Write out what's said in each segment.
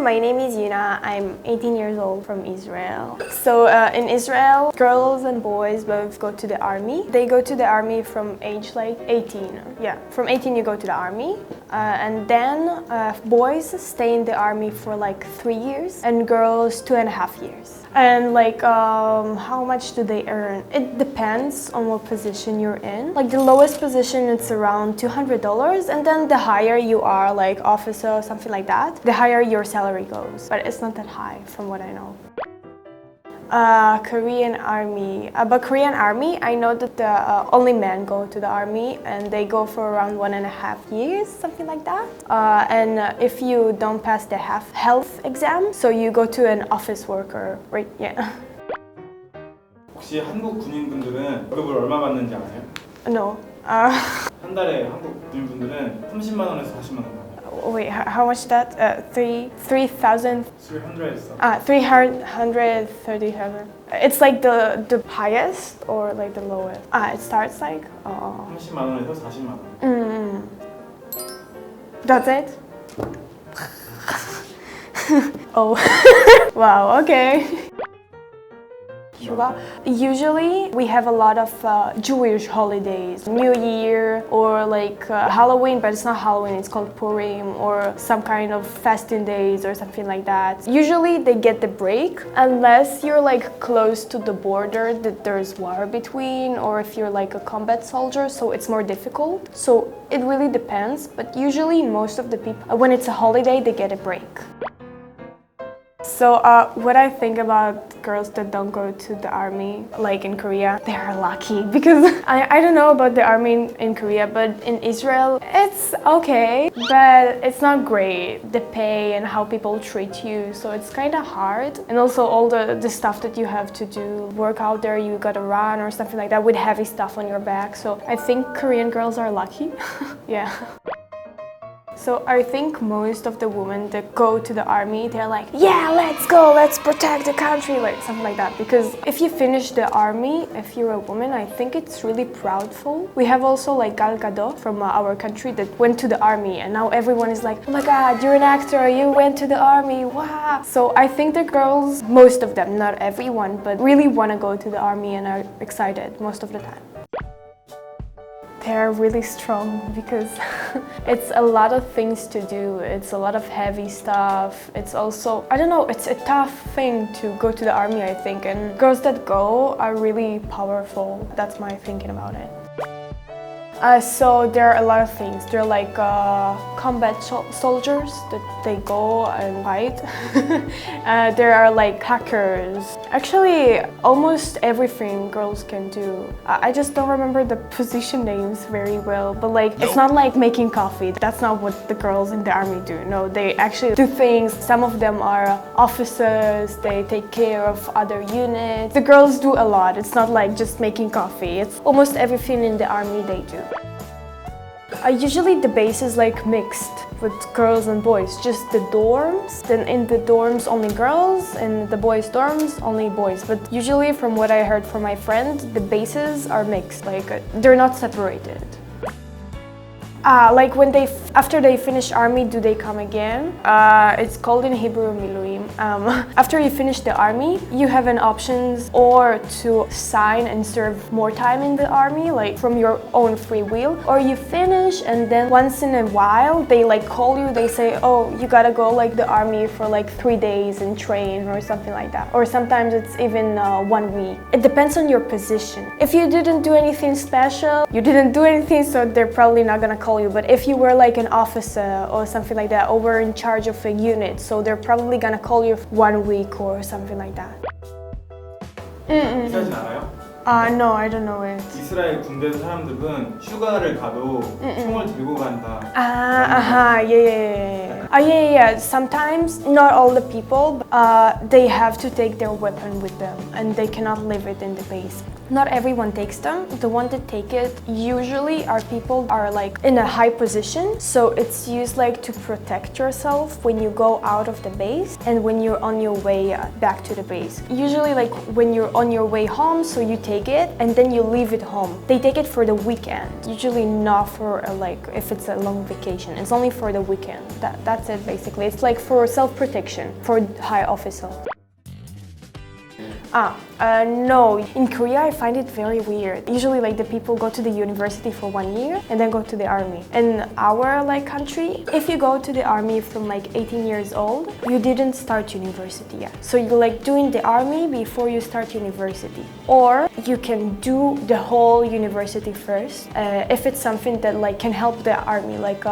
my name is Yuna. I'm 18 years old from Israel. So in Israel, girls and boys both go to the army. They go to the army from age like 18. Yeah, from 18 you go to the army. And then boys stay in the army for like 3 years and girls 2.5 years. And like how much do they earn? It depends on what position you're in. Like the lowest position it's around $200, and then the higher you are, like officer or something like that, the higher your salary goes. But it's not that high from what I know. Korean army. About Korean army, I know that only men go to the army and they go for around 1.5 years, something like that. And if you don't pass the health exam, so you go to an office worker, right? Yeah. 혹시 한국 군인분들은 월급을 얼마 받는지 아세요? No. 한 달에 한국 군인분들은 30만 원에서 40만 원 받아요. Wait, how much that? 3,000? 300. 330,000. It's like the highest or like the lowest? It starts like? 30만 원에서 40만 원. That's it? Oh. Wow, okay. Usually we have a lot of Jewish holidays, New Year or like Halloween, but it's not Halloween, it's called Purim, or some kind of fasting days or something like that. Usually they get the break unless you're like close to the border that there's war between, or if you're like a combat soldier, so it's more difficult. So it really depends, but usually most of the people, when it's a holiday, they get a break. So what I think about girls that don't go to the army, like in Korea, they are lucky because I don't know about the army in Korea, but in Israel, it's okay, but it's not great, the pay and how people treat you, so it's kind of hard. And also all the stuff that you have to do, work out there, you gotta run or something like that with heavy stuff on your back, so I think Korean girls are lucky. Yeah. So I think most of the women that go to the army, they're like, yeah, let's go, let's protect the country, like something like that. Because if you finish the army, if you're a woman, I think it's really proudful. We have also like Gal Gadot from our country that went to the army, and now everyone is like, oh my god, you're an actor, you went to the army, wow. So I think the girls, most of them, not everyone, but really want to go to the army and are excited most of the time. They're really strong because it's a lot of things to do. It's a lot of heavy stuff. It's also, I don't know, it's a tough thing to go to the army, I think. And girls that go are really powerful. That's my thinking about it. So there are a lot of things. They're like combat soldiers that they go and fight. There are like hackers. Actually, almost everything girls can do. I just don't remember the position names very well, but like it's not like making coffee. That's not what the girls in the army do. No, they actually do things. Some of them are officers. They take care of other units. The girls do a lot. It's not like just making coffee. It's almost everything in the army they do. Usually the base is like mixed with girls and boys, just the dorms. Then in the dorms only girls, in the boys' dorms only boys. But usually from what I heard from my friend, the bases are mixed, like they're not separated. Like when after they finish army, do they come again? It's called in Hebrew miluim. After you finish the army, you have an options or to sign and serve more time in the army, like from your own free will, or you finish and then once in a while they like call you. They say, oh, you gotta go like the army for like 3 days and train or something like that. Or sometimes it's even 1 week. It depends on your position. If you didn't do anything special, you didn't do anything, so they're probably not gonna call you. But if you were like an officer or something like that, or were in charge of a unit, so they're probably gonna call you 1 week or something like that. 이사진 알아요? No, I don't know it. 이스라엘 군대 사람들은 휴가를 가도 총을 들고 간다. Yeah. Sometimes, not all the people, they have to take their weapon with them, and they cannot leave it in the base. not everyone takes them. The one that take it usually are people are like in a high position, so it's used like to protect yourself when you go out of the base and when you're on your way back to the base. Usually like when you're on your way home, so you take it and then you leave it home. They take it for the weekend, usually not for like if it's a long vacation. It's only for the weekend. That's it basically. It's like for self-protection for high officer. No. In Korea, I find it very weird. Usually, like the people go to the university for 1 year and then go to the army. In our like country, if you go to the army from like 18 years old, you didn't start university yet. So you're like doing the army before you start university. Or you can do the whole university first if it's something that like can help the army, like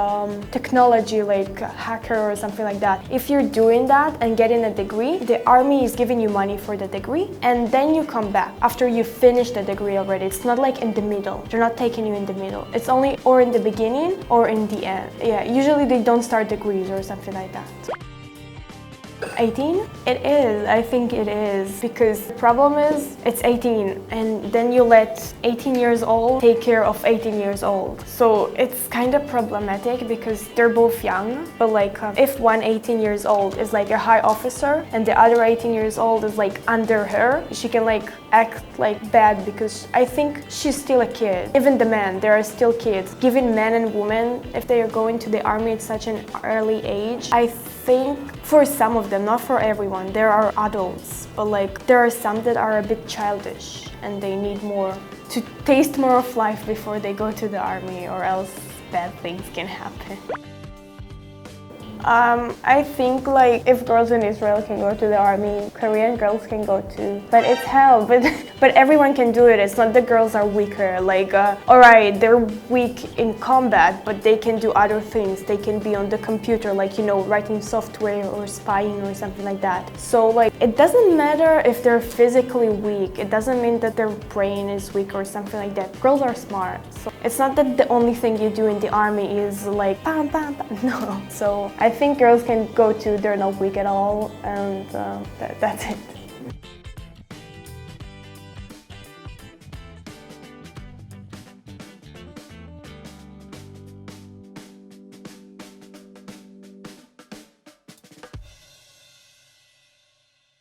technology, like a hacker or something like that. If you're doing that and getting a degree, the army is giving you money for the degree, and then you come back after you finish the degree already. It's not like in the middle. They're not taking you in the middle. It's only or in the beginning or in the end. Yeah, usually they don't start degrees or something like that. 18? It is. I think it is. Because the problem is it's 18 and then you let 18 years old take care of 18 years old. So it's kind of problematic because they're both young. But like if one 18 years old is like a high officer and the other 18 years old is like under her, she can like act like bad because I think she's still a kid. Even the men, they are still kids. Given men and women, if they are going to the army at such an early age, I think for some of them, not for everyone, there are adults, but like there are some that are a bit childish and they need more to taste more of life before they go to the army, or else bad things can happen. I think like if girls in Israel can go to the army, Korean girls can go too. But it's hell, but everyone can do it. It's not the girls are weaker. Like, alright, they're weak in combat, but they can do other things. They can be on the computer, like, you know, writing software or spying or something like that. So like, it doesn't matter if they're physically weak. It doesn't mean that their brain is weak or something like that. Girls are smart. So it's not that the only thing you do in the army is like, bam, bam, bam. No. So I think girls can go too. They're not weak at all, and that's it.